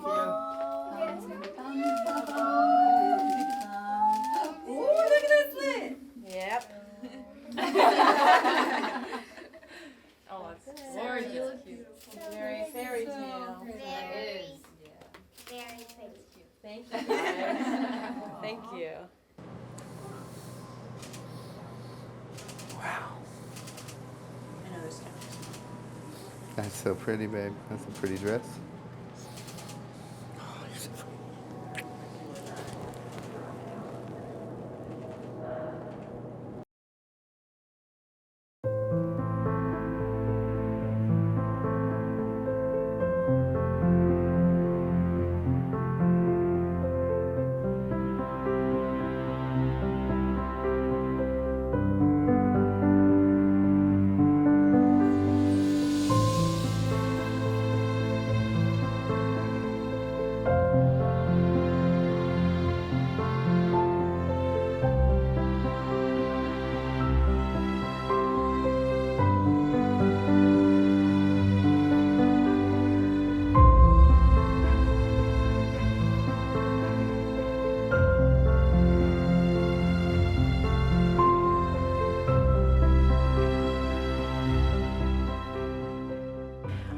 Ooh, look at that slit. Yep. Oh, it's gorgeous. Very fairy tale. Very, very pretty. Thank you, guys. Thank you. Wow. I know this counts. That's so pretty, babe. That's a pretty dress. Oh, you're so pretty.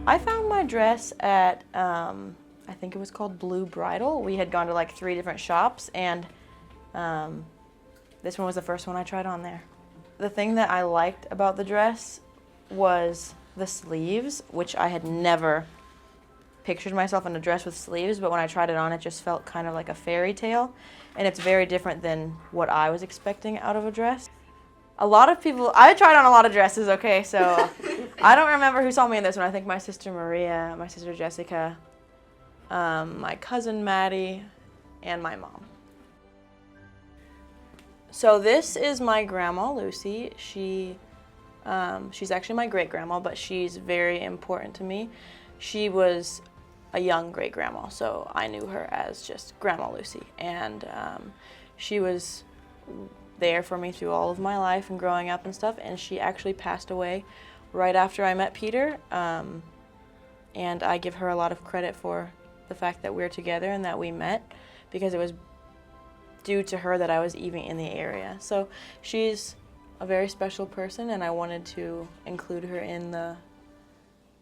I found my dress at, I think it was called Blue Bridal. We had gone to like 3 different shops, and this one was the first one I tried on there. The thing that I liked about the dress was the sleeves, which I had never pictured myself in a dress with sleeves, but when I tried it on, it just felt kind of like a fairy tale, and it's very different than what I was expecting out of a dress. A lot of people, I tried on a lot of dresses, okay, so I don't remember who saw me in this one. I think my sister Maria, my sister Jessica, my cousin Maddie, and my mom. So this is my grandma, Lucy. She's actually my great-grandma, but she's very important to me. She was a young great-grandma, so I knew her as just Grandma Lucy, and she was there for me through all of my life and growing up and stuff, and she actually passed away right after I met Peter, and I give her a lot of credit for the fact that we're together and that we met, because it was due to her that I was even in the area. So she's a very special person, and I wanted to include her in the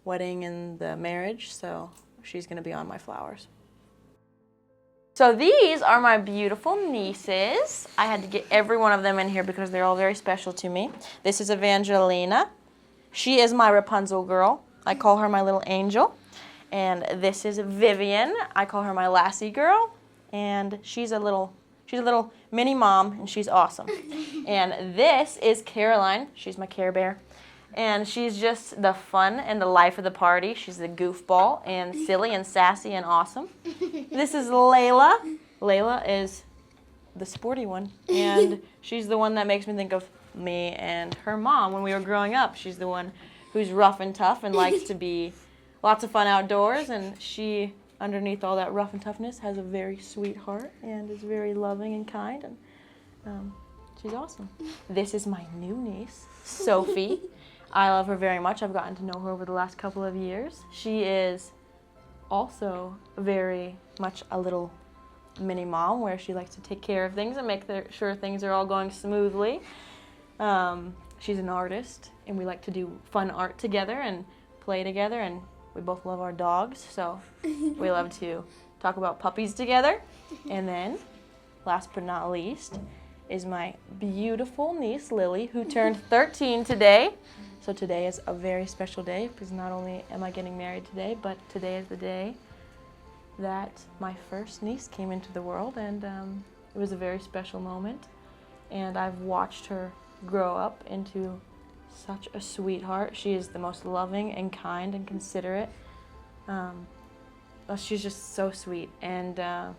wedding and the marriage, so she's going to be on my flowers. So these are my beautiful nieces. I had to get every one of them in here because they're all very special to me. This is Evangelina. She is my Rapunzel girl. I call her my little angel. And this is Vivian. I call her my Lassie girl. And she's a little mini mom, and she's awesome. And this is Caroline. She's my Care Bear. And she's just the fun and the life of the party. She's the goofball and silly and sassy and awesome. This is Layla. Layla is the sporty one, and she's the one that makes me think of me and her mom when we were growing up. She's the one who's rough and tough and likes to be lots of fun outdoors, and she, underneath all that rough and toughness, has a very sweet heart and is very loving and kind, and she's awesome. This is my new niece, Sophie. I love her very much. I've gotten to know her over the last couple of years. She is also very much a little mini mom, where she likes to take care of things and make sure things are all going smoothly. She's an artist, and we like to do fun art together and play together, and we both love our dogs, so we love to talk about puppies together. And then, last but not least, is my beautiful niece, Lily, who turned 13 today. So today is a very special day, because not only am I getting married today, but today is the day that my first niece came into the world, and it was a very special moment. And I've watched her grow up into such a sweetheart. She is the most loving and kind and considerate. She's just so sweet, and I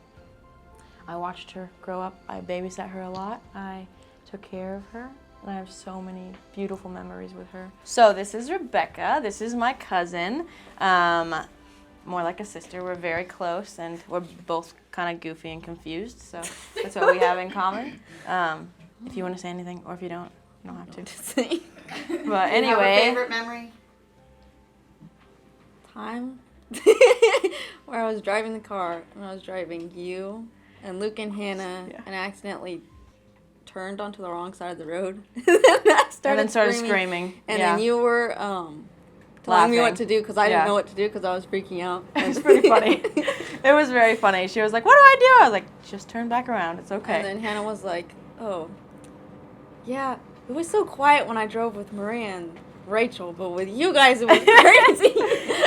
watched her grow up. I babysat her a lot. I took care of her. And I have so many beautiful memories with her. So this is Rebecca. This is my cousin. More like a sister. We're very close, and we're both kind of goofy and confused. So that's what we have in common. If you want to say anything, or if you don't have to. But anyway. Have a favorite memory? Time where I was driving the car, and I was driving you and Luke and Hannah, and I accidentally turned onto the wrong side of the road. I started screaming. And then you were telling me what to do because I didn't know what to do because I was freaking out. It was pretty funny. It was very funny. She was like, "What do I do?" I was like, "Just turn back around. It's okay." And then Hannah was like, "Oh, yeah, it was so quiet when I drove with Maria and Rachel, but with you guys it was crazy."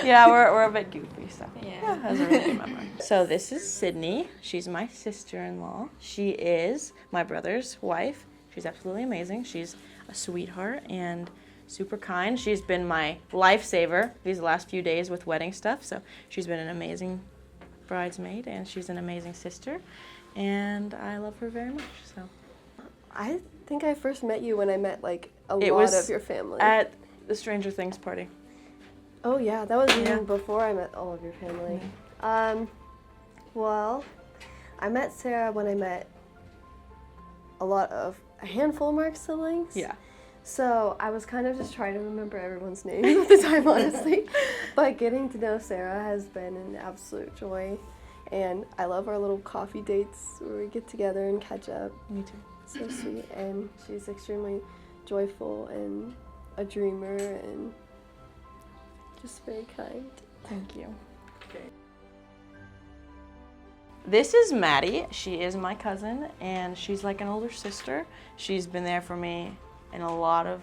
Yeah, we're a bit goofy, so Yeah. that's a really good memory. So this is Sydney. She's my sister-in-law. She is my brother's wife. She's absolutely amazing. She's a sweetheart and super kind. She's been my lifesaver these last few days with wedding stuff. So she's been an amazing bridesmaid, and she's an amazing sister, and I love her very much. So I think I first met you when I met like a lot of your family. At the Stranger Things party. Oh yeah, that was even before I met all of your family. Well, I met Sarah when I met a handful of Mark's siblings. Yeah. So I was kind of just trying to remember everyone's names at the time, honestly. But getting to know Sarah has been an absolute joy. And I love our little coffee dates where we get together and catch up. Me too. So sweet. And she's extremely joyful and a dreamer and just very kind. Thank you. This is Maddie. She is my cousin, and she's like an older sister. She's been there for me in a lot of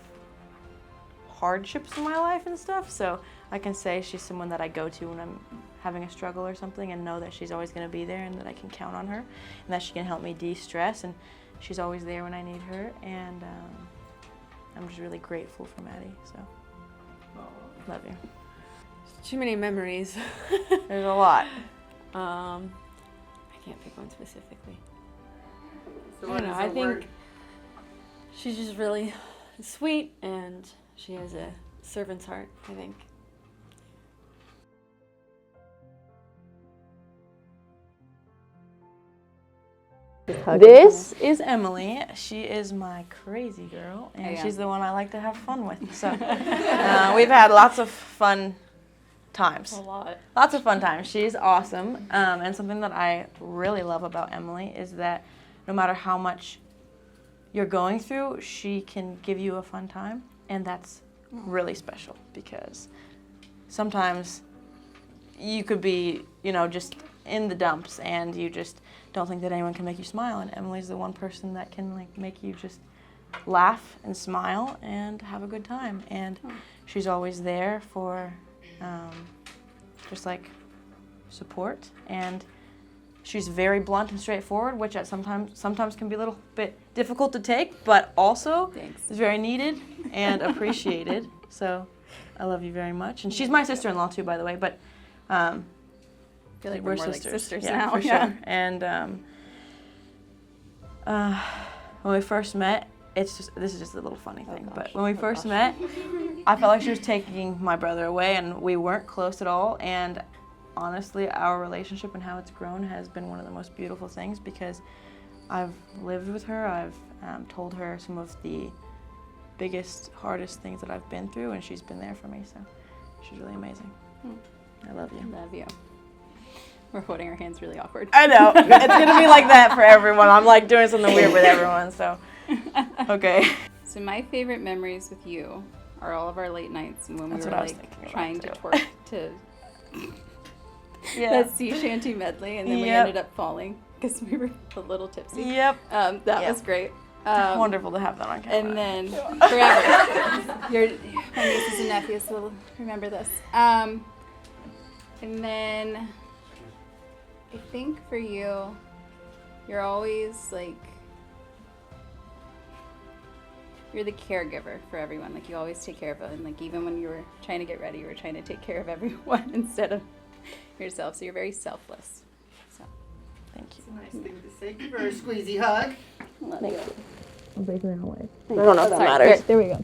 hardships in my life and stuff, so I can say she's someone that I go to when I'm having a struggle or something and know that she's always going to be there and that I can count on her and that she can help me de-stress, and she's always there when I need her, and I'm just really grateful for Maddie, so love you. Too many memories. There's a lot. I can't pick one specifically. I don't know, I think she's just really sweet and she has a servant's heart, I think. This is Emily. She is my crazy girl, and she's the one I like to have fun with. So we've had lots of fun times. A lot. Lots of fun times. She's awesome. And something that I really love about Emily is that no matter how much you're going through, she can give you a fun time. And that's really special because sometimes you could be, just in the dumps and you just don't think that anyone can make you smile. And Emily's the one person that can make you just laugh and smile and have a good time. And she's always there for just support, and she's very blunt and straightforward, which sometimes can be a little bit difficult to take, but also is very needed and appreciated. So I love you very much, and she's my sister-in-law too, by the way. But I feel like we're more sisters. like sisters yeah, now. for sure. And when we first met, this is just a little funny thing, but when we first met, I felt like she was taking my brother away, and we weren't close at all. And honestly, our relationship and how it's grown has been one of the most beautiful things because I've lived with her. I've told her some of the biggest, hardest things that I've been through, and she's been there for me. So she's really amazing. I love you. Love you. We're holding our hands really awkward. I know. It's going to be like that for everyone. I'm doing something weird with everyone, so. Okay. So my favorite memories with you are all of our late nights and when That's we what I were was thinking trying to about, twerk to that sea shanty medley, and then we ended up falling because we were a little tipsy. Yep. That was great. Wonderful to have that on camera. And then forever, my nieces and nephews will remember this. And then I think for you, you're always you're the caregiver for everyone. You always take care of them. And even when you were trying to get ready, you were trying to take care of everyone instead of yourself. So you're very selfless. So thank you. Nice thing to say. Give her a squeezy hug. Thank you. I'm breaking it away. I don't know if that matters. There we go.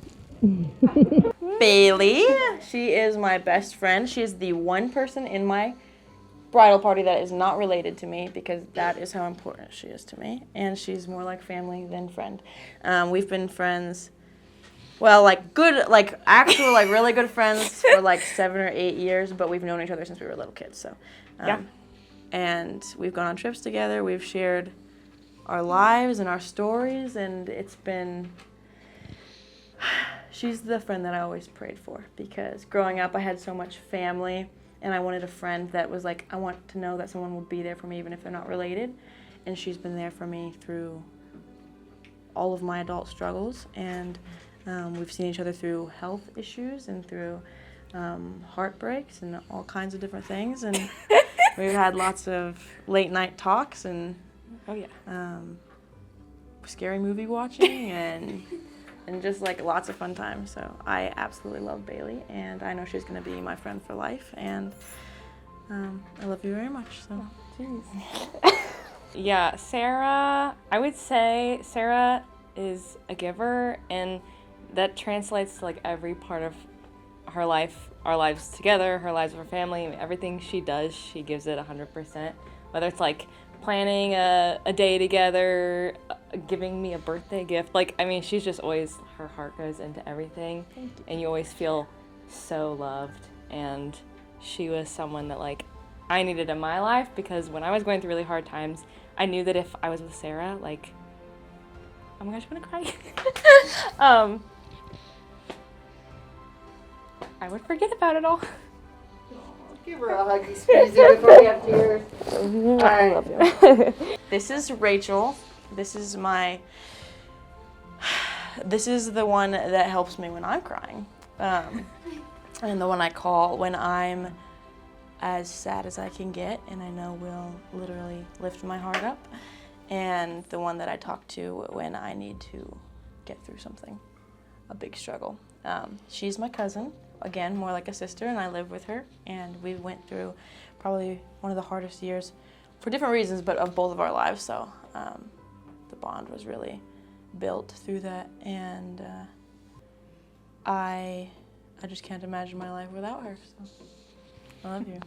Bailey. She is my best friend. She is the one person in my bridal party that is not related to me because that is how important she is to me. And she's more like family than friend. We've been friends, Well, like good, like actual, like really good friends for like 7 or 8 years, but we've known each other since we were little kids. So, Yeah. And we've gone on trips together. We've shared our lives and our stories, and it's been. She's the friend that I always prayed for, because growing up I had so much family, and I wanted a friend that was like, I want to know that someone will be there for me even if they're not related, and she's been there for me through all of my adult struggles, and we've seen each other through health issues and through heartbreaks and all kinds of different things, and we've had lots of late night talks and Oh yeah. scary movie watching and just like lots of fun times. So I absolutely love Bailey, and I know she's going to be my friend for life, and I love you very much. So Jeez. Yeah, Sarah, I would say Sarah is a giver, and that translates to like every part of her life, our lives together, her lives with her family, everything she does, she gives it 100%. Whether it's like planning a day together, giving me a birthday gift, like, I mean, she's just always, her heart goes into everything, and you always feel so loved, and she was someone that like I needed in my life, because when I was going through really hard times, I knew that if I was with Sarah, like, oh my gosh, I'm gonna cry. I would forget about it all. Give her a huggy squeezy before we have tears. I love you. This is Rachel. This is the one that helps me when I'm crying, and the one I call when I'm as sad as I can get, and I know will literally lift my heart up, and the one that I talk to when I need to get through something, a big struggle. She's my cousin, again, more like a sister, and I live with her, and we went through probably one of the hardest years for different reasons, but of both of our lives, so the bond was really built through that, and I just can't imagine my life without her, so I love you.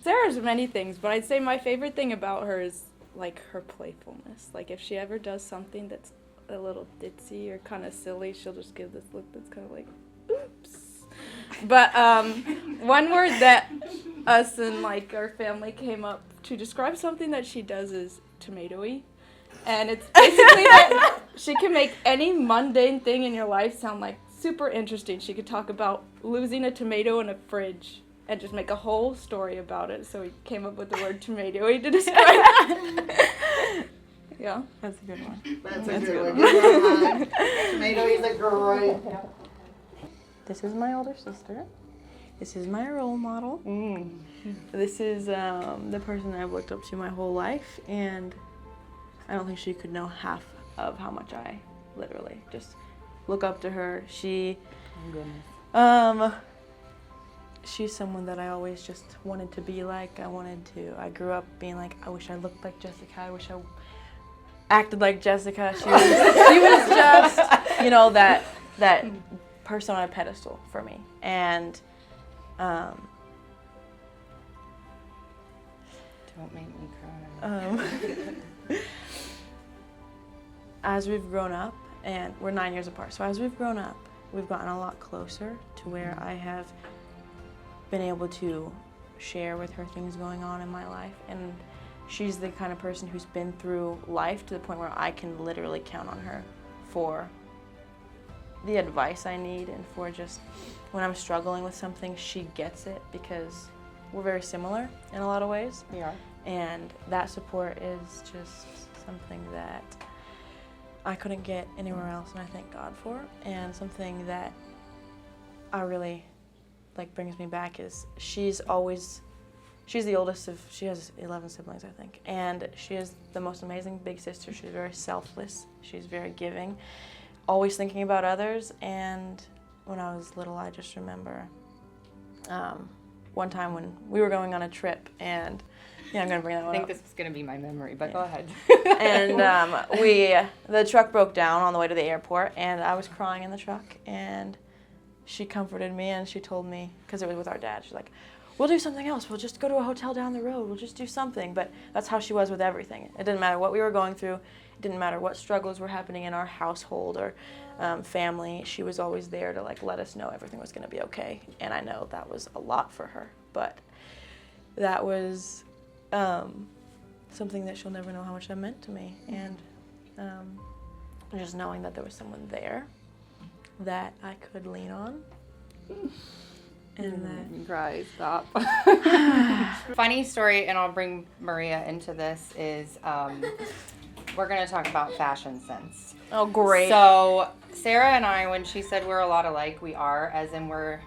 Sarah's many things, but I'd say my favorite thing about her is like her playfulness. Like if she ever does something that's a little ditzy or kind of silly, she'll just give this look that's kind of like, oops. But one word that us and like our family came up to describe something that she does is tomatoey. And it's basically that she can make any mundane thing in your life sound like super interesting. She could talk about losing a tomato in a fridge and just make a whole story about it. So we came up with the word tomatoey to describe that. Yeah. That's a good one. That's a good one. Tomato is a great. This is my older sister. This is my role model. This is the person I've looked up to my whole life, and I don't think she could know half of how much I literally just look up to her. She's someone that I always just wanted to be like. I grew up being like, I wish I looked like Jessica. I wish I acted like Jessica. She was just, you know, that person on a pedestal for me. And Don't make me cry. As we've grown up, and we're 9 years apart, so as we've grown up, we've gotten a lot closer to where I have been able to share with her things going on in my life, and she's the kind of person who's been through life to the point where I can literally count on her for the advice I need, and for just when I'm struggling with something, she gets it, because we're very similar in a lot of ways. We are. And that support is just something that I couldn't get anywhere else, and I thank God for. And something that I really brings me back is she's the oldest of, she has 11 siblings, I think, and she is the most amazing big sister. She's very selfless, she's very giving, always thinking about others. And when I was little, I just remember one time when we were going on a trip, and yeah, I'm gonna bring that one up. I think this is gonna be my memory, but go ahead. And the truck broke down on the way to the airport, and I was crying in the truck, and she comforted me, and she told me, because it was with our dad, she's like, we'll do something else. We'll just go to a hotel down the road. We'll just do something. But that's how she was with everything. It didn't matter what we were going through. It didn't matter what struggles were happening in our household or family. She was always there to like let us know everything was going to be okay. And I know that was a lot for her. But that was something that she'll never know how much that meant to me. And just knowing that there was someone there that I could lean on. And that cry, stop. Funny story, and I'll bring Maria into this, is we're going to talk about fashion sense. Oh, great. So Sarah and I, when she said we're a lot alike, we are, as in we're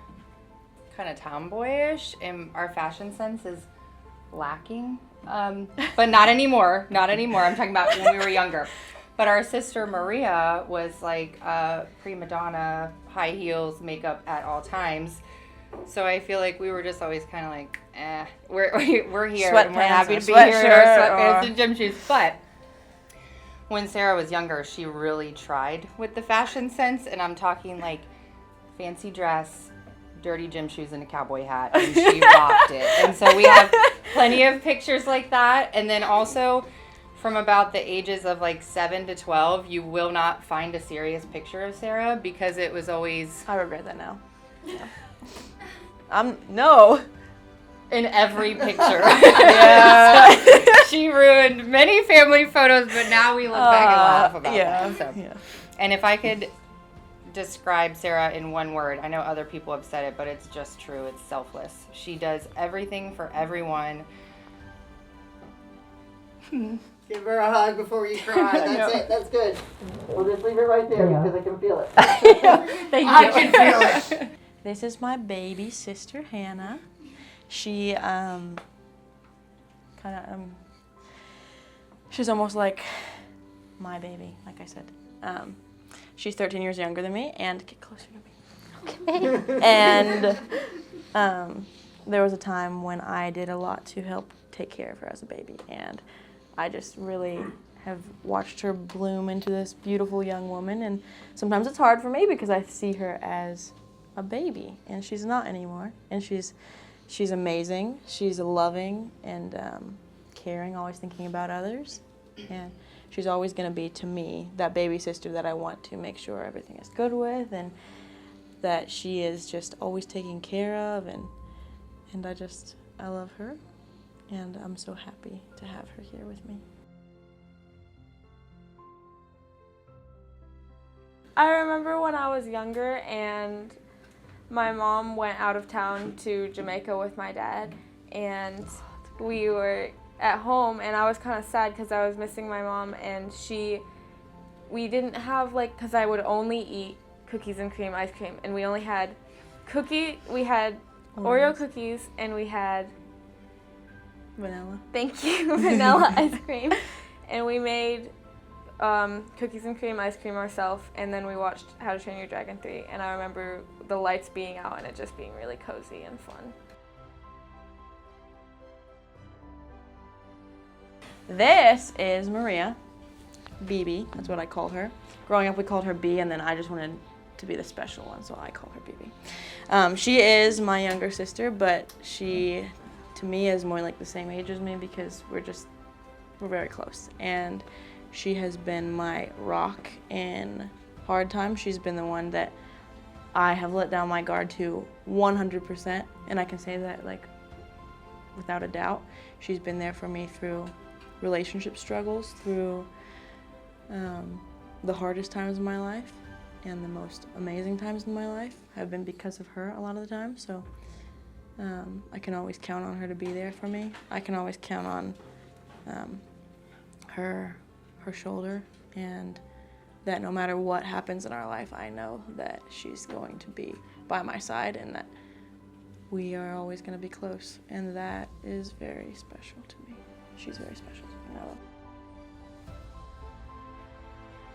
kind of tomboyish, and our fashion sense is lacking. But not anymore. Not anymore. I'm talking about when we were younger. But our sister Maria was like prima donna, high heels, makeup at all times. So I feel like we were just always kind of like, we're here and we're happy to be here in our sweatpants and gym shoes. But when Sarah was younger, she really tried with the fashion sense, and I'm talking like fancy dress, dirty gym shoes, and a cowboy hat, and she rocked it. And so we have plenty of pictures like that. And then also from about the ages of like 7 to 12, you will not find a serious picture of Sarah because it was always... I regret that now. Yeah. No. In every picture. Yeah. So she ruined many family photos, but now we look back and laugh about that. So. Yeah. And if I could describe Sarah in one word, I know other people have said it, but it's just true. It's selfless. She does everything for everyone. Give her a hug before you cry. That's it. That's good. We'll just leave it right there because I can feel it. Thank you. I can feel it. This is my baby sister, Hannah. She she's almost like my baby, like I said. She's 13 years younger than me, and get closer to me. Okay. And there was a time when I did a lot to help take care of her as a baby, and I just really have watched her bloom into this beautiful young woman. And sometimes it's hard for me because I see her as a baby, and she's not anymore. And she's amazing. She's loving and caring, always thinking about others. And she's always going to be, to me, that baby sister that I want to make sure everything is good with, and that she is just always taken care of. And I love her. And I'm so happy to have her here with me. I remember when I was younger and my mom went out of town to Jamaica with my dad, and we were at home, and I was kind of sad because I was missing my mom, and we didn't have, like, because I would only eat cookies and cream ice cream, and we only had we had Oreo cookies, and we had Vanilla. Thank you, vanilla ice cream. And we made cookies and cream ice cream ourselves, and then we watched How to Train Your Dragon 3, and I remember the lights being out and it just being really cozy and fun. This is Maria, BB, that's what I called her. Growing up we called her B, and then I just wanted to be the special one, so I call her BB. She is my younger sister, but she, to me, is more like the same age as me because we're very close. And she has been my rock in hard times. She's been the one that I have let down my guard to 100%, and I can say that like without a doubt. She's been there for me through relationship struggles, through the hardest times in my life, and the most amazing times in my life have been because of her a lot of the time. So I can always count on her to be there for me. I can always count on her shoulder, and that no matter what happens in our life, I know that she's going to be by my side and that we are always going to be close, and that is very special to me. She's very special to me. I love her.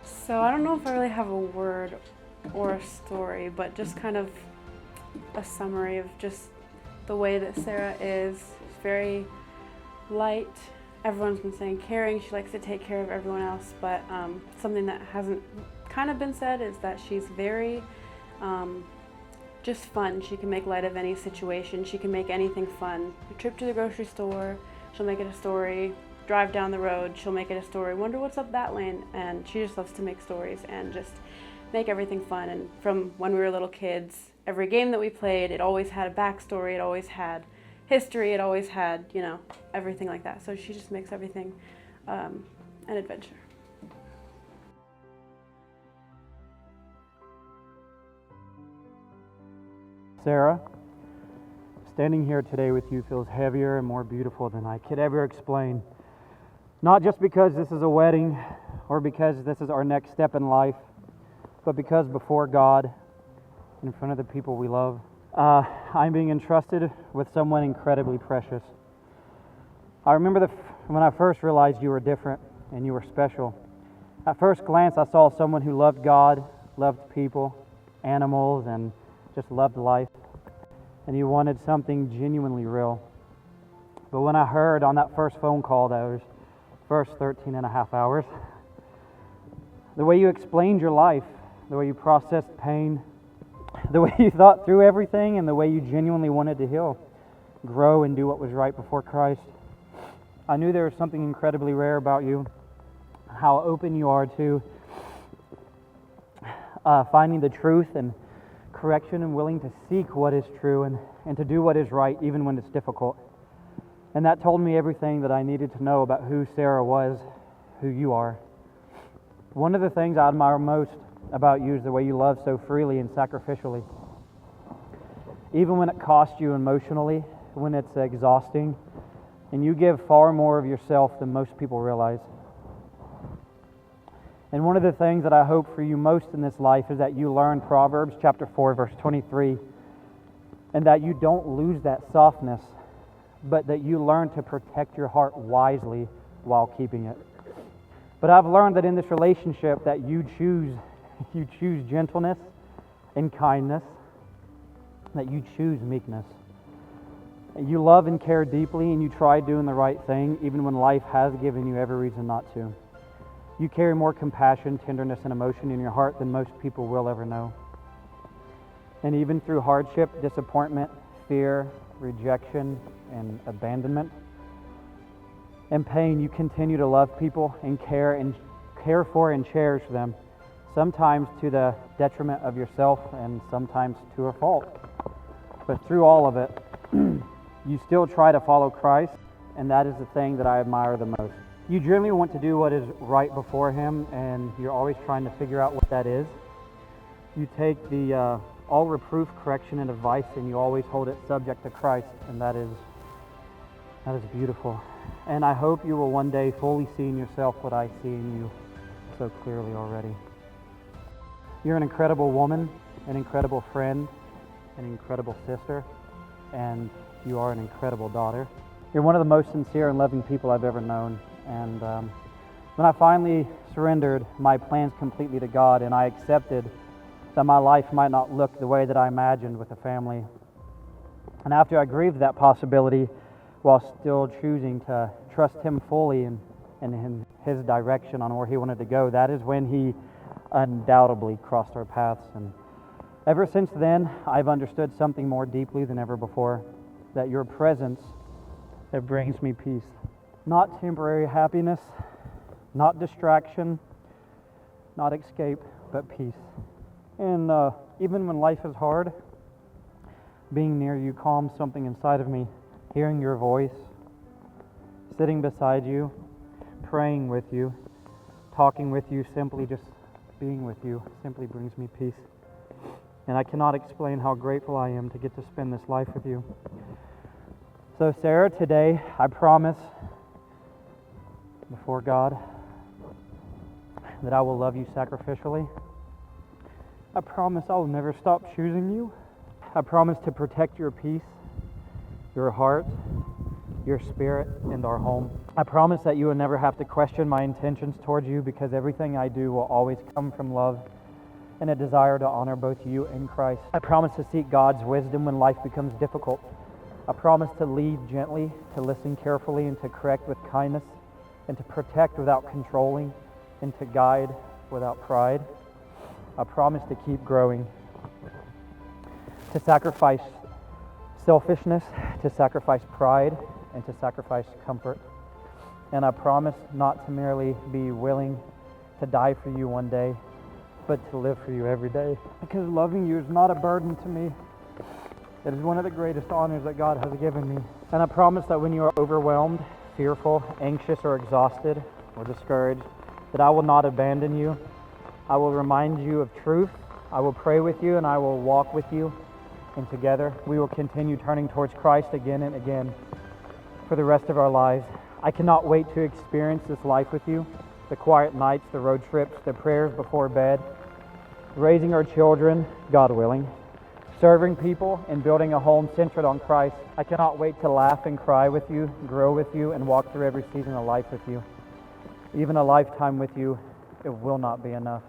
So I don't know if I really have a word or a story, but just kind of a summary of just the way that Sarah is. She's very light. Everyone's been saying caring. She likes to take care of everyone else, but something that hasn't kind of been said is that she's very just fun. She can make light of any situation. She can make anything fun. A trip to the grocery store, she'll make it a story. Drive down the road, she'll make it a story. Wonder what's up that lane. And she just loves to make stories and just make everything fun. And from when we were little kids, every game that we played, it always had a backstory, it always had history, it always had, you know, everything like that. So she just makes everything an adventure. Sarah, standing here today with you feels heavier and more beautiful than I could ever explain. Not just because this is a wedding or because this is our next step in life, but because before God, in front of the people we love, I'm being entrusted with someone incredibly precious. I remember when I first realized you were different and you were special. At first glance, I saw someone who loved God, loved people, animals, and just loved life. And you wanted something genuinely real. But when I heard on that first phone call, those first 13 and a half hours, the way you explained your life, the way you processed pain, the way you thought through everything, and the way you genuinely wanted to heal, grow, and do what was right before Christ, I knew there was something incredibly rare about you, how open you are to finding the truth and correction, and willing to seek what is true and to do what is right even when it's difficult. And that told me everything that I needed to know about who Sarah was, who you are. One of the things I admire most about you is the way you love so freely and sacrificially. Even when it costs you emotionally, when it's exhausting, and you give far more of yourself than most people realize. And one of the things that I hope for you most in this life is that you learn Proverbs chapter 4, verse 23, and that you don't lose that softness, but that you learn to protect your heart wisely while keeping it. But I've learned that in this relationship that you choose gentleness and kindness, that you choose meekness. You love and care deeply, and you try doing the right thing even when life has given you every reason not to. You carry more compassion, tenderness, and emotion in your heart than most people will ever know. And even through hardship, disappointment, fear, rejection, and abandonment, and pain, you continue to love people and care for and cherish them, sometimes to the detriment of yourself and sometimes to a fault. But through all of it, you still try to follow Christ, and that is the thing that I admire the most. You generally want to do what is right before Him, and you're always trying to figure out what that is. You take the all reproof, correction, and advice, and you always hold it subject to Christ, and that is beautiful. And I hope you will one day fully see in yourself what I see in you so clearly already. You're an incredible woman, an incredible friend, an incredible sister, and you are an incredible daughter. You're one of the most sincere and loving people I've ever known. And when I finally surrendered my plans completely to God, and I accepted that my life might not look the way that I imagined with a family, and after I grieved that possibility while still choosing to trust Him fully and in His direction on where He wanted to go, that is when He undoubtedly crossed our paths. And ever since then, I've understood something more deeply than ever before, that your presence, it brings me peace. Not temporary happiness, not distraction, not escape, but peace. And even when life is hard, being near you calms something inside of me. Hearing your voice, sitting beside you, praying with you, talking with you, simply just being with you, simply brings me peace. And I cannot explain how grateful I am to get to spend this life with you. So Sarah, today I promise before God that I will love you sacrificially. I promise I will never stop choosing you. I promise to protect your peace, your heart, your spirit, and our home. I promise that you will never have to question my intentions towards you, because everything I do will always come from love and a desire to honor both you and Christ. I promise to seek God's wisdom when life becomes difficult. I promise to lead gently, to listen carefully, and to correct with kindness, and to protect without controlling, and to guide without pride. I promise to keep growing, to sacrifice selfishness, to sacrifice pride, and to sacrifice comfort. And I promise not to merely be willing to die for you one day, but to live for you every day. Because loving you is not a burden to me. It is one of the greatest honors that God has given me. And I promise that when you are overwhelmed, fearful, anxious, or exhausted, or discouraged, that I will not abandon you. I will remind you of truth. I will pray with you, and I will walk with you. And together, we will continue turning towards Christ again and again for the rest of our lives. I cannot wait to experience this life with you. The quiet nights, the road trips, the prayers before bed, raising our children, God willing, serving people, and building a home centered on Christ. I cannot wait to laugh and cry with you, grow with you, and walk through every season of life with you. Even a lifetime with you, it will not be enough.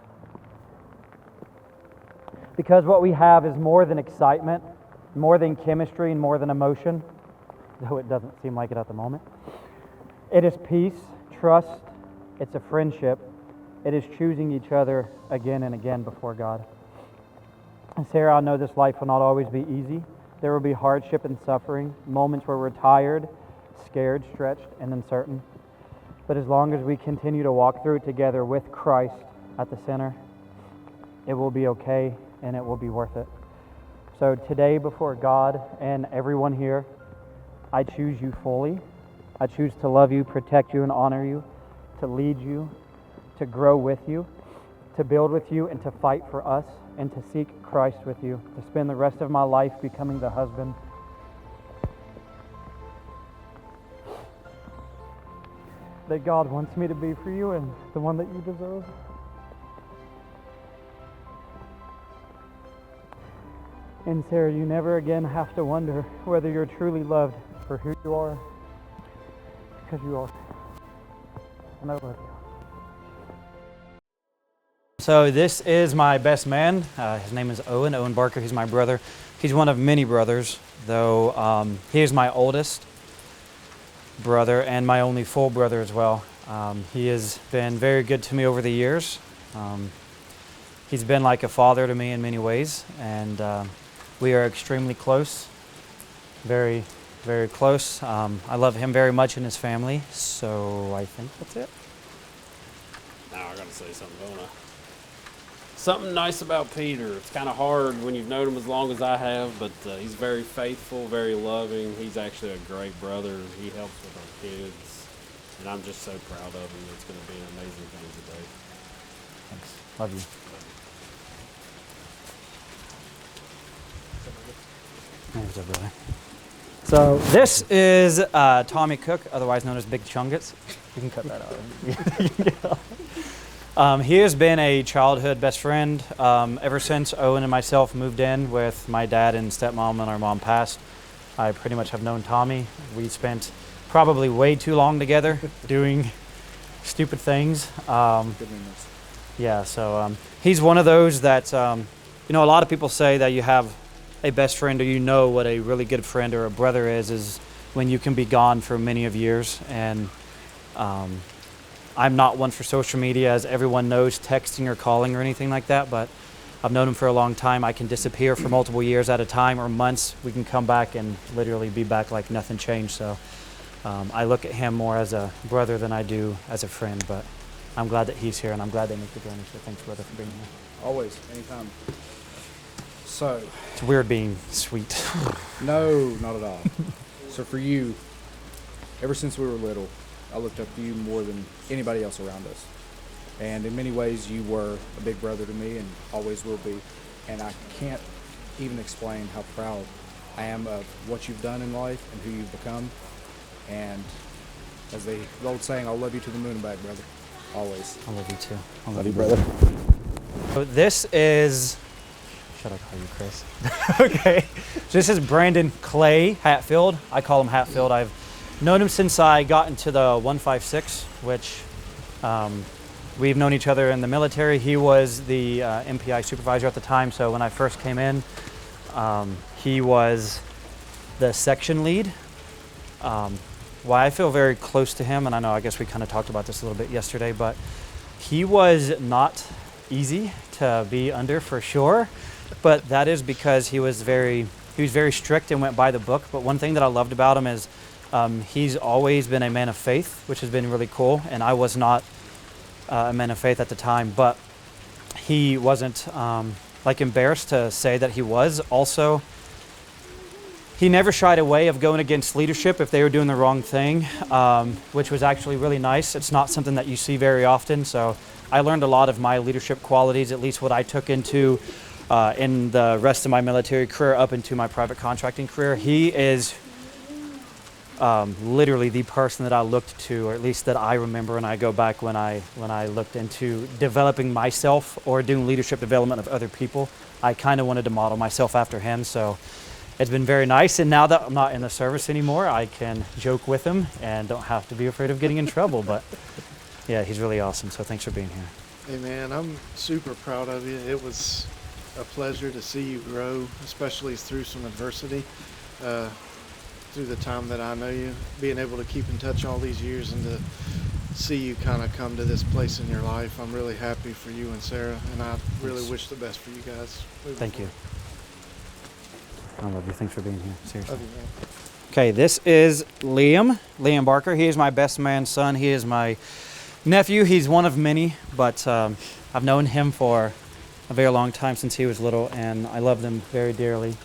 Because what we have is more than excitement, more than chemistry, and more than emotion, though it doesn't seem like it at the moment. It is peace, trust, it's a friendship, it is choosing each other again and again before God. And Sarah, I know this life will not always be easy. There will be hardship and suffering, moments where we're tired, scared, stretched, and uncertain. But as long as we continue to walk through it together with Christ at the center, it will be okay and it will be worth it. So today, before God and everyone here, I choose you fully. I choose to love you, protect you, and honor you, to lead you, to grow with you, to build with you, and to fight for us, and to seek Christ with you, to spend the rest of my life becoming the husband that God wants me to be for you and the one that you deserve. And Sarah, you never again have to wonder whether you're truly loved for who you are, because you are. And I love you. So this is my best man. His name is Owen Barker. He's my brother. He's one of many brothers, though he is my oldest brother and my only full brother as well. He has been very good to me over the years. He's been like a father to me in many ways, and we are extremely close, very, very close. I love him very much and his family, so I think that's it. Now I gotta say something, don't I? Something nice about Peter. It's kind of hard when you've known him as long as I have, but he's very faithful, very loving. He's actually a great brother. He helps with our kids, and I'm just so proud of him. It's going to be an amazing thing today. Thanks. Love you. There's everybody. So this is Tommy Cook, otherwise known as Big Chungus. You can cut that out. He has been a childhood best friend ever since Owen and myself moved in with my dad and stepmom and our mom passed. I pretty much have known Tommy. We spent probably way too long together doing stupid things. Yeah, so he's one of those that, you know, a lot of people say that you have a best friend, or you know what a really good friend or a brother is when you can be gone for many of years. And I'm not one for social media, as everyone knows, texting or calling or anything like that, but I've known him for a long time. I can disappear for multiple years at a time or months. We can come back and literally be back like nothing changed. So I look at him more as a brother than I do as a friend, but I'm glad that he's here, and I'm glad they make the journey. So thanks, brother, for being here. Always, anytime. So. It's weird being sweet. No, not at all. So for you, ever since we were little, I looked up to you more than anybody else around us. And in many ways, you were a big brother to me and always will be. And I can't even explain how proud I am of what you've done in life and who you've become. And as the old saying, I'll love you to the moon and back, brother. Always. I love you too. I love you, brother. So this is, should I call you Chris? Okay. So this is Brandon Clay Hatfield. I call him Hatfield. I've known him since I got into the 156, which we've known each other in the military. He was the MPI supervisor at the time, so when I first came in, he was the section lead. Why I feel very close to him, and I guess we kind of talked about this a little bit yesterday, but he was not easy to be under for sure. but that is because he was very strict and went by the book. But one thing that I loved about him is he's always been a man of faith, which has been really cool. And I was not a man of faith at the time, but he wasn't like embarrassed to say that he was. Also, he never shied away of going against leadership if they were doing the wrong thing, which was actually really nice. It's not something that you see very often. So I learned a lot of my leadership qualities, at least what I took into in the rest of my military career up into my private contracting career. He is literally the person that I looked to, or at least that I remember when I go back when I looked into developing myself or doing leadership development of other people. I kind of wanted to model myself after him. So it's been very nice, and now that I'm not in the service anymore, I can joke with him and don't have to be afraid of getting in trouble. But yeah, he's really awesome, so thanks for being here. Hey man, I'm super proud of you. It was a pleasure to see you grow, especially through some adversity, through the time that I know you, being able to keep in touch all these years and to see you kind of come to this place in your life. I'm really happy for you and Sarah, and I really wish the best for you guys. Thank you. I love you. Thanks for being here. Seriously. Love you, man. Okay, this is Liam Barker. He is my best man's son. He is my nephew. He's one of many, but I've known him for a very long time, since he was little, and I love them very dearly.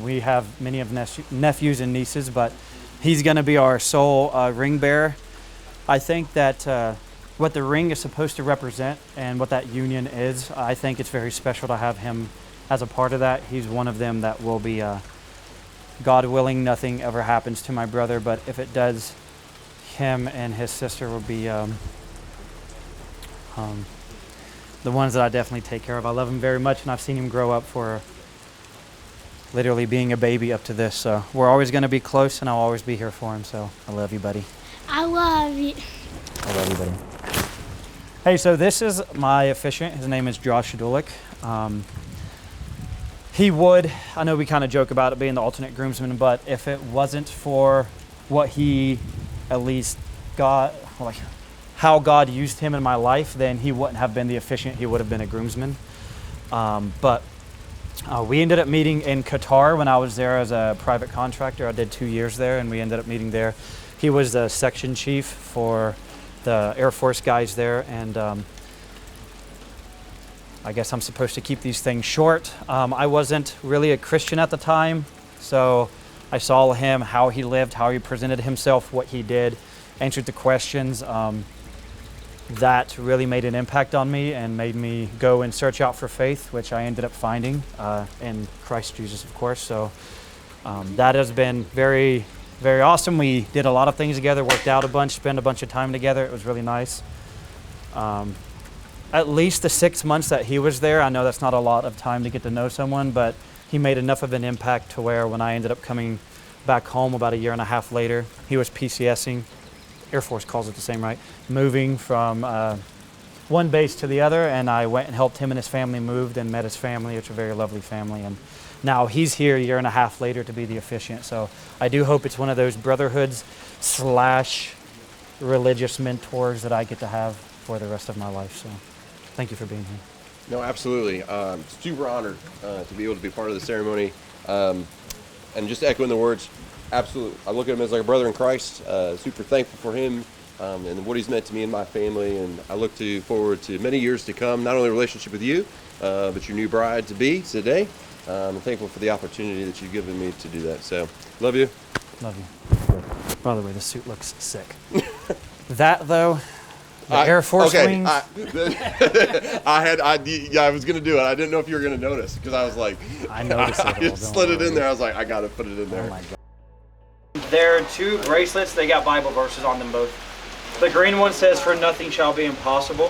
We have many of nephews and nieces, but he's going to be our sole ring bearer. I think that what the ring is supposed to represent and what that union is, I think it's very special to have him as a part of that. He's one of them that will be, God willing, nothing ever happens to my brother, but if it does, him and his sister will be the ones that I definitely take care of. I love him very much, and I've seen him grow up for literally being a baby up to this. So we're always going to be close, and I'll always be here for him. So I love you, buddy. I love you. I love you, buddy. Hey, so this is my officiant. His name is Josh Shadulik. I know we kind of joke about it being the alternate groomsman, but if it wasn't for what he at least got, like how God used him in my life, then he wouldn't have been the officiant. He would have been a groomsman. But we ended up meeting in Qatar when I was there as a private contractor. I did 2 years there, and we ended up meeting there. He was the section chief for the Air Force guys there, and I guess I'm supposed to keep these things short. I wasn't really a Christian at the time, so I saw him, how he lived, how he presented himself, what he did, answered the questions. That really made an impact on me and made me go and search out for faith, which I ended up finding in Christ Jesus, of course. So that has been very, very awesome. We did a lot of things together, worked out a bunch, spent a bunch of time together. It was really nice. At least the 6 months that he was there, I know that's not a lot of time to get to know someone, but he made enough of an impact to where when I ended up coming back home about a year and a half later, he was PCSing. Air Force calls it the same, right? Moving from one base to the other, and I went and helped him and his family moved and met his family. It's a very lovely family, and now he's here a year and a half later to be the officiant. So I do hope it's one of those brotherhoods / religious mentors that I get to have for the rest of my life. So thank you for being here. No, absolutely. Super honored to be able to be part of the ceremony. And just echoing the words, absolutely. I look at him as like a brother in Christ. Super thankful for him and what he's meant to me and my family. And I look forward to many years to come, not only a relationship with you, but your new bride to be today. I'm thankful for the opportunity that you've given me to do that. So, love you. Love you. By the way, the suit looks sick. That, though, the Air Force wings. I was going to do it. I didn't know if you were going to notice because I was like, I noticed it. I just slid it in there. I was like, I got to put it in there. Oh my God. There are 2 bracelets. They got Bible verses on them both. The green one says, "For nothing shall be impossible."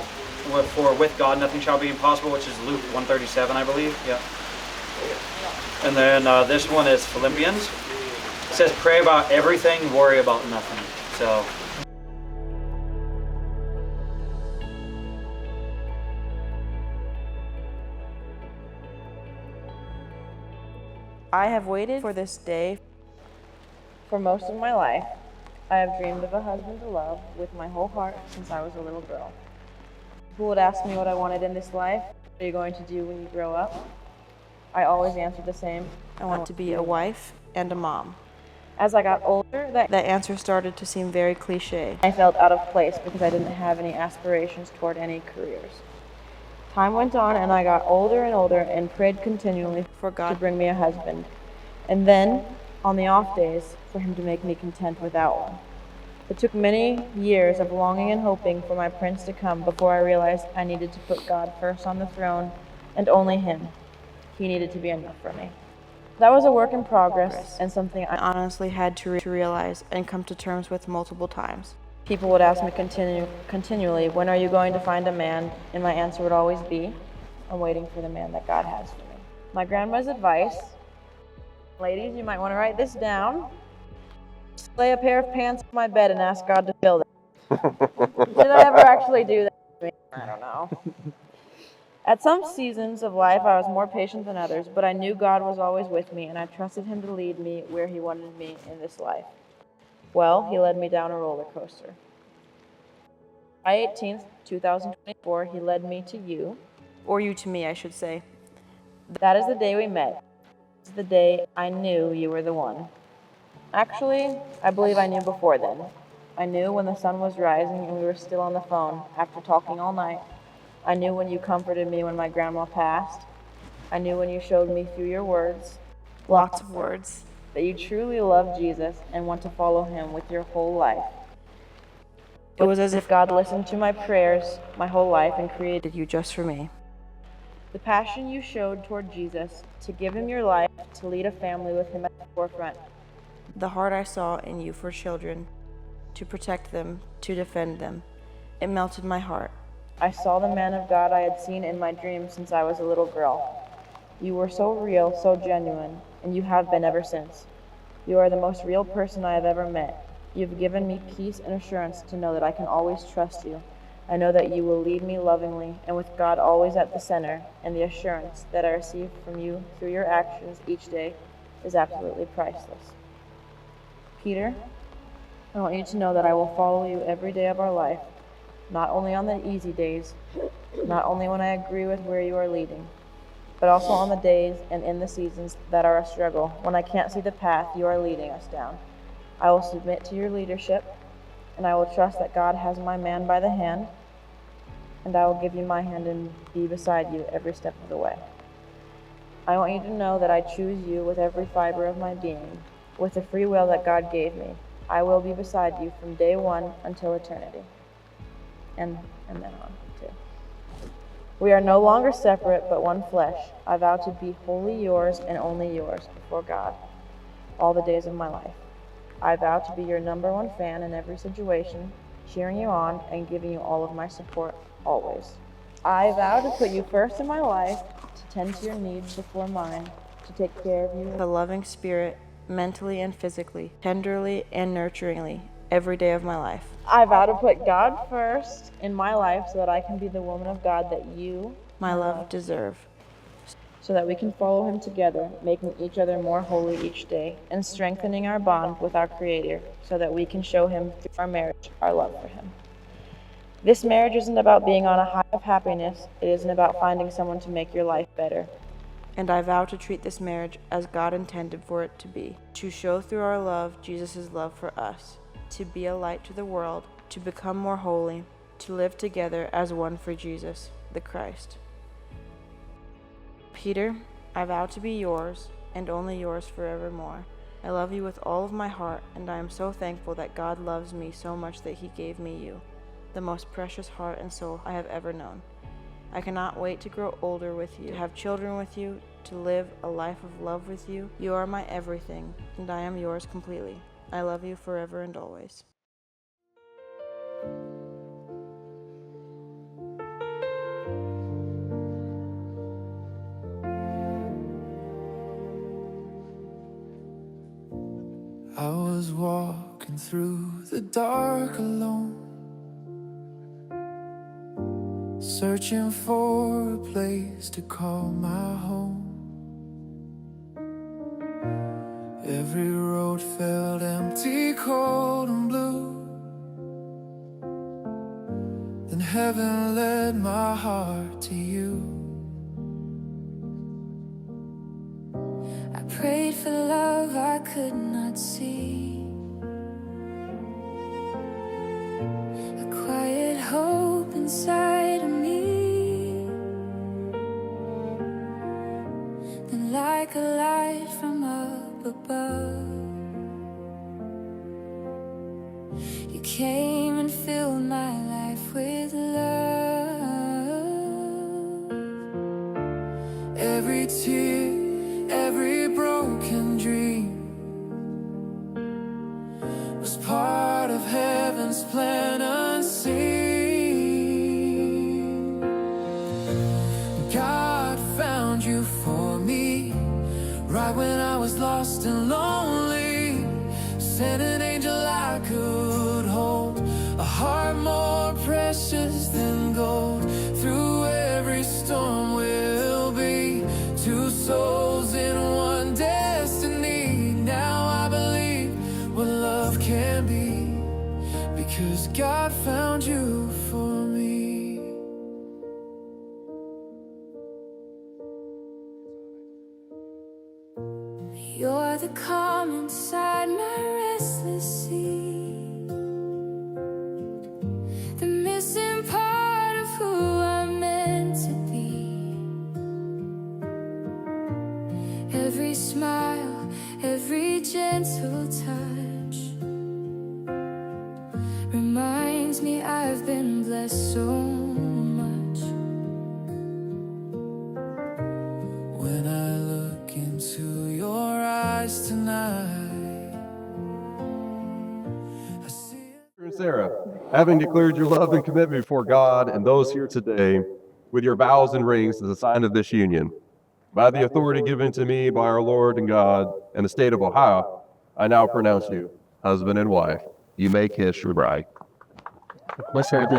For with God, nothing shall be impossible, which is Luke 1:37, I believe. Yeah. And then this one is Philippians. It says, "Pray about everything, worry about nothing." So. I have waited for this day for most of my life. I have dreamed of a husband to love with my whole heart since I was a little girl. People would ask me what I wanted in this life. What are you going to do when you grow up? I always answered the same. I want to be a wife and a mom. As I got older, that answer started to seem very cliche. I felt out of place because I didn't have any aspirations toward any careers. Time went on and I got older and older and prayed continually for God to bring me a husband. And then, on the off days, for him to make me content without one. It took many years of longing and hoping for my prince to come before I realized I needed to put God first on the throne and only him. He needed to be enough for me. That was a work in progress and something I honestly had to realize and come to terms with multiple times. People would ask me continually, when are you going to find a man? And my answer would always be, I'm waiting for the man that God has for me. My grandma's advice, ladies, you might want to write this down. Lay a pair of pants on my bed and ask God to fill them. Did I ever actually do that? I don't know. At some seasons of life, I was more patient than others, but I knew God was always with me, and I trusted him to lead me where he wanted me in this life. Well, he led me down a roller coaster. July 18th, 2024, he led me to you, or you to me, I should say. That is the day we met. It's the day I knew you were the one. Actually, I believe I knew before then. I knew when the sun was rising and we were still on the phone after talking all night. I knew when you comforted me when my grandma passed. I knew when you showed me through your words, lots of words, that you truly love Jesus and want to follow him with your whole life. It was as if God listened to my prayers my whole life and created you just for me. The passion you showed toward Jesus, to give him your life, to lead a family with him at the forefront. The heart I saw in you for children, to protect them, to defend them. It melted my heart. I saw the man of God I had seen in my dreams since I was a little girl. You were so real, so genuine, and you have been ever since. You are the most real person I have ever met. You've given me peace and assurance to know that I can always trust you. I know that you will lead me lovingly, and with God always at the center, and the assurance that I receive from you through your actions each day is absolutely priceless. Peter, I want you to know that I will follow you every day of our life, not only on the easy days, not only when I agree with where you are leading, but also on the days and in the seasons that are a struggle, when I can't see the path you are leading us down. I will submit to your leadership, and I will trust that God has my man by the hand, and I will give you my hand and be beside you every step of the way. I want you to know that I choose you with every fiber of my being, with the free will that God gave me. I will be beside you from day one until eternity. And then on, too. We are no longer separate, but one flesh. I vow to be wholly yours and only yours before God all the days of my life. I vow to be your number one fan in every situation, cheering you on and giving you all of my support always. I vow to put you first in my life, to tend to your needs before mine, to take care of you with a loving spirit, mentally and physically, tenderly and nurturingly, every day of my life. I vow to put God first in my life so that I can be the woman of God that you, my love, deserve. So that we can follow him together, making each other more holy each day, and strengthening our bond with our Creator so that we can show him through our marriage our love for him. This marriage isn't about being on a high of happiness. It isn't about finding someone to make your life better. And I vow to treat this marriage as God intended for it to be, to show through our love Jesus' love for us, to be a light to the world, to become more holy, to live together as one for Jesus, the Christ. Peter, I vow to be yours, and only yours forevermore. I love you with all of my heart, and I am so thankful that God loves me so much that he gave me you, the most precious heart and soul I have ever known. I cannot wait to grow older with you, to have children with you, to live a life of love with you. You are my everything, and I am yours completely. I love you forever and always. I was walking through the dark alone, searching for a place to call my home. Every road felt empty, cold and blue. Then heaven led my heart to you. I could not see. A quiet hope inside of me. Then like a light from up above, you came and filled my life with love. Every tear, every broken dream was part of heaven's plan unseen. God found you for me right when I was lost and lonely. Sent an angel I could hold, a heart more precious than gold. Through every storm we'll be two souls in one destiny. Now I believe what love can be, because God found you for me. You're the calm inside my restless sea, the missing part of who I'm meant to be. Every smile, every gentle touch reminds me I've been blessed so much. When I look into your eyes tonight, I see And Sarah, having declared your love and commitment before God and those here today with your vows and rings as a sign of this union, by the authority given to me by our Lord and God and the state of Ohio, I now pronounce you husband and wife. You may kiss your bride. Let's hear it.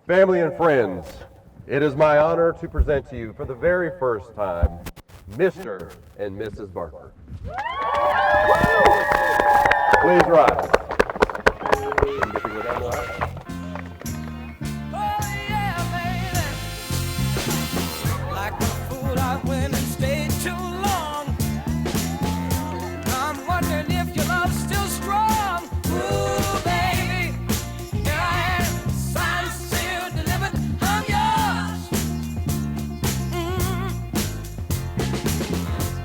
Family and friends, it is my honor to present to you for the very first time, Mr. and Mrs. Barker. Please rise. like a fool I went and stayed too long. I'm wondering if your love's still strong. Ooh, baby, here I am, signed, sealed, delivered, I'm yours.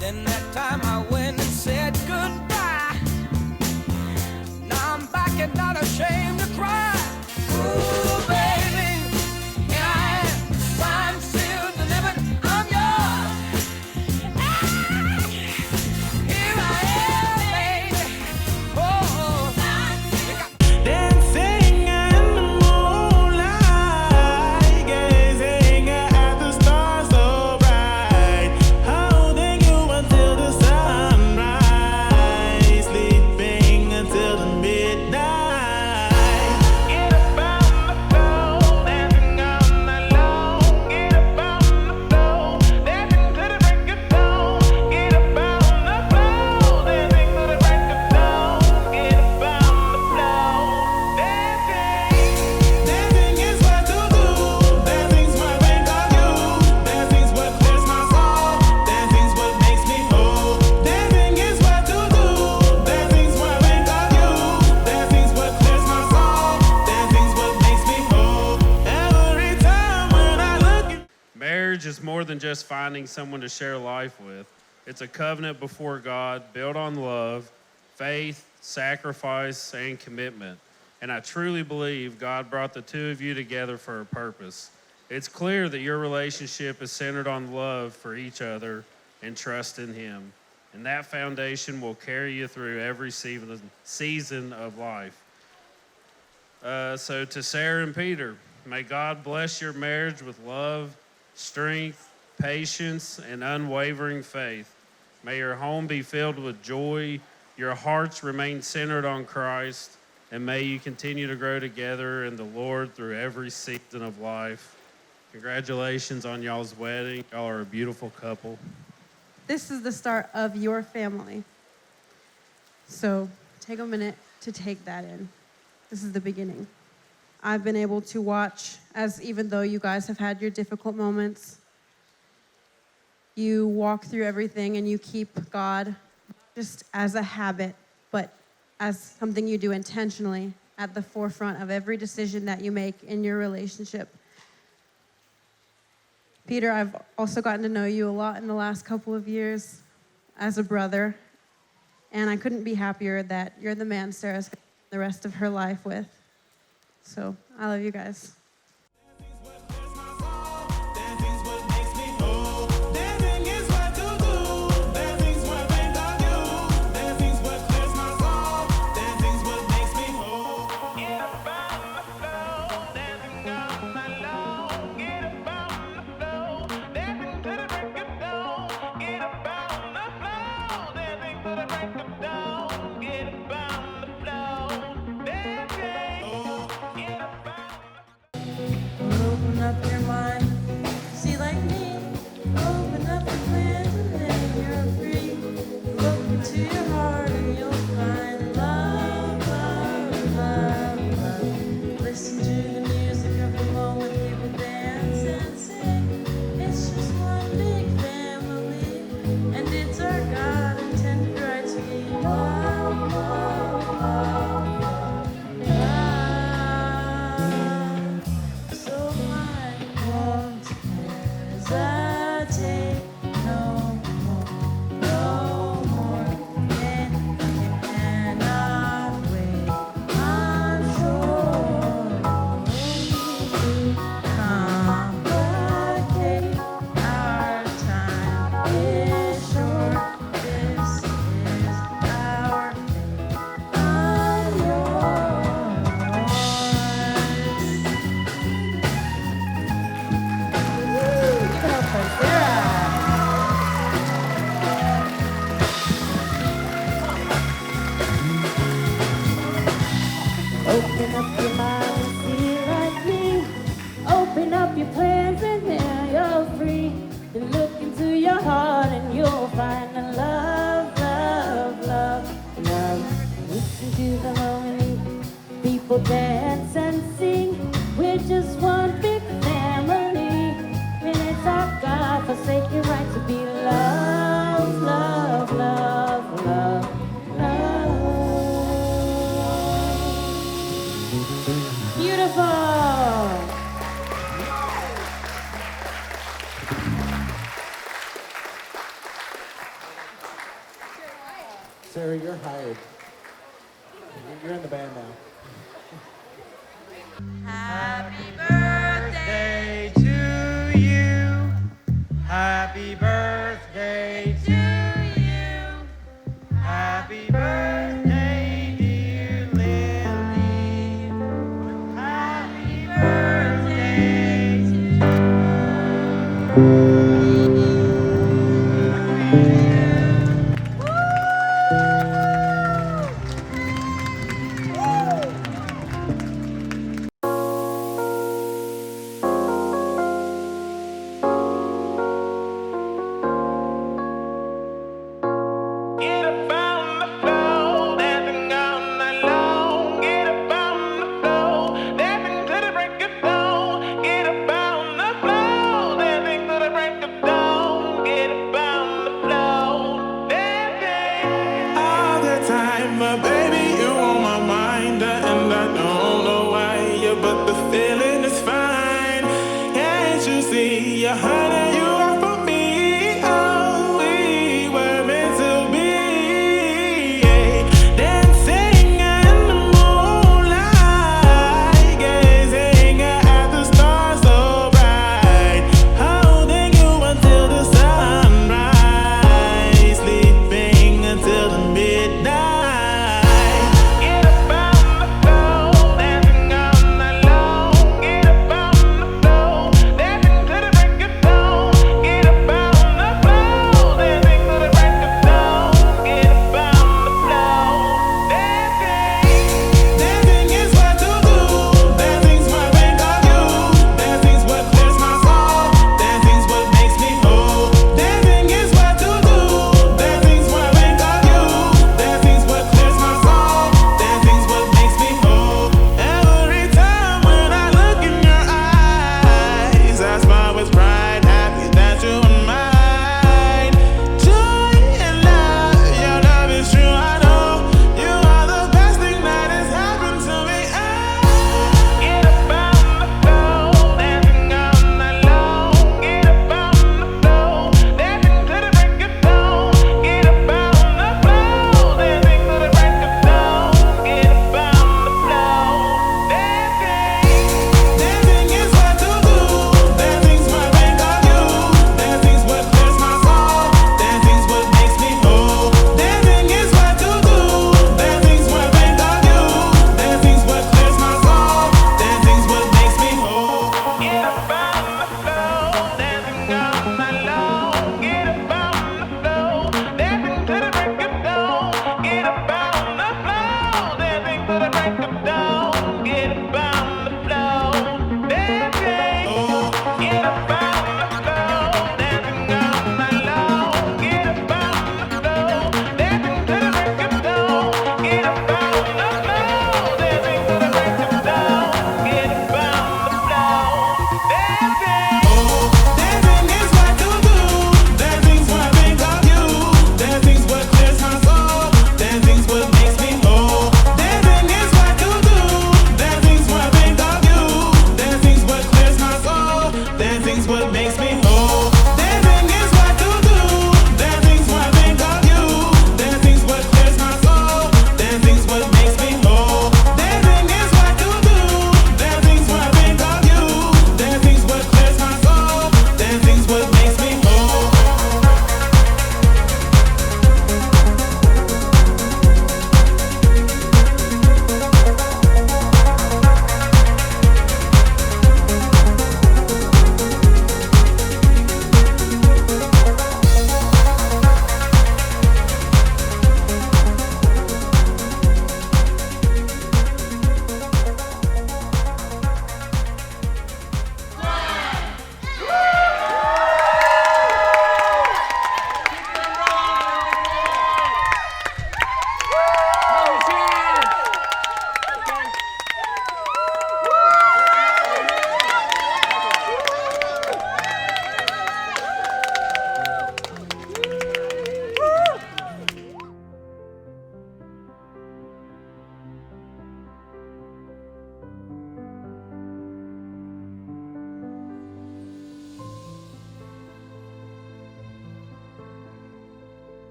Then that time I went and said goodbye. Now I'm back and not ashamed to cry. Ooh, baby, here I am, signed, sealed, delivered, I'm yours. Here I am, baby. Oh, dancing in the moonlight, gazing at the stars so bright, holding you until the sunrise, sleeping until the midnight. Get up on the floor, dancing all night long. Get up on the floor, dancing to the break of dawn. Get up on the floor, dancing to the break of dawn. Get up on the floor, dancing. Dancing is what to do. Dancing's what brings on you. Dancing's what clears my soul. Dancing's what makes me whole. Dancing is what to do. Dancing's what brings on you. Dancing's what clears my soul. Dancing's what makes me whole. Every time when I look at Marriage is more than just finding someone to share life with. It's a covenant before God built on love, faith, sacrifice, and commitment. And I truly believe God brought the two of you together for a purpose. It's clear that your relationship is centered on love for each other and trust in Him. And that foundation will carry you through every season of life. So to Sarah and Peter, may God bless your marriage with love, strength, patience, and unwavering faith. May your home be filled with joy, your hearts remain centered on Christ, and may you continue to grow together in the Lord through every season of life. Congratulations on y'all's wedding. Y'all are a beautiful couple. This is the start of your family. So take a minute to take that in. this is the beginning. I've been able to watch as, even though you guys have had your difficult moments, you walk through everything and you keep God just as a habit, but as something you do intentionally at the forefront of every decision that you make in your relationship. Peter, I've also gotten to know you a lot in the last couple of years as a brother, and I couldn't be happier that you're the man Sarah's going to spend the rest of her life with. So I love you guys. Open up your mind, see like me. Open up your plans and then you're free. Look into your heart and you'll find love, love, love, love. Listen to the music of the moment, people dance and sing. It's just one big family, and it's our God intended right to be love, love, love, love, love. So I won't hesitate no more, no more. And cannot wait, I'm sure. Complicate our time is short. This is our fate. I'm yours. Open up your mind and see like me. Open up your plans and then you're free. Then look into your heart and you'll find the love, love, love, love. Listen to the lonely people dance and sing. We're just one big family, and it's our God-forsaken right to be loved, love, love, love, love. Beautiful. Sarah, you're hired. You're in the band now. Happy birthday to you. Happy birthday to you. Happy birthday, dear Lily. Happy birthday to you. Get up on the floor, dancing all night long. Get up on the floor, dancing to the break of dawn. Get up on the floor, dancing to the break of dawn. Get up on the floor, dancing all the time, but baby you on my mind, and I don't know why, but the feeling is fine. Can't you see you're hurting?